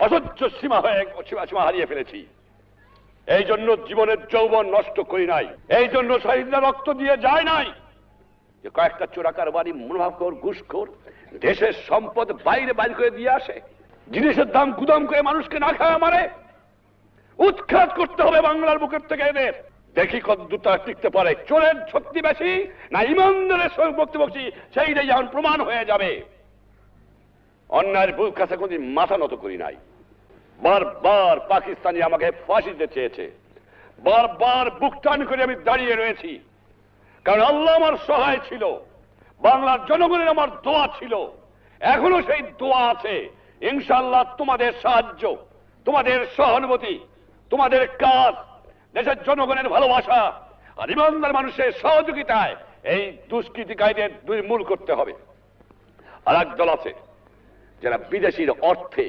অসহ্য সীমা হারিয়ে ফেলেছি। এই জন্য জীবনের যৌবন নষ্ট করি নাই, এই জন্য শহীদরা রক্ত দিয়ে যায় নাই যে কয়েকটা চোরাকার বাড়ি মুনাফাখোর ঘুষখোর দেশের সম্পদ বাইরে বাইর করে দিয়ে আসে, জিনিসের দাম গুদাম করে মানুষকে না খাওয়া মারে। উৎখাত করতে হবে বাংলার বুকের থেকে এদের। দেখি কত দুটা টিকতে পারে। চোরের শক্তি বেশি না ইমানদারের শক্তি বেশি, সেইটাই যখন প্রমাণ হয়ে যাবে। অন্যায়ের বুক কাছে কোনদিন মাথা নত করি নাই। বারবার পাকিস্তানি আমাকে ফাঁসি দিতে চেয়েছে, বারবার বুক টান করে আমি দাঁড়িয়ে রয়েছি, কারণ আল্লাহ আমার সহায় ছিল, বাংলার জনগণের আমার দোয়া ছিল, এখনো সেই দোয়া আছে। ইনশাআল্লাহ তোমাদের সাহায্য, তোমাদের সহানুভূতি, তোমাদের কাজ, দেশের জনগণের ভালোবাসা আর ইমানদার মানুষের সহযোগিতায় এই দুষ্কৃতিকারীদের নির্মূল করতে হবে। আর এক দল আছে যারা বিদেশির অর্থে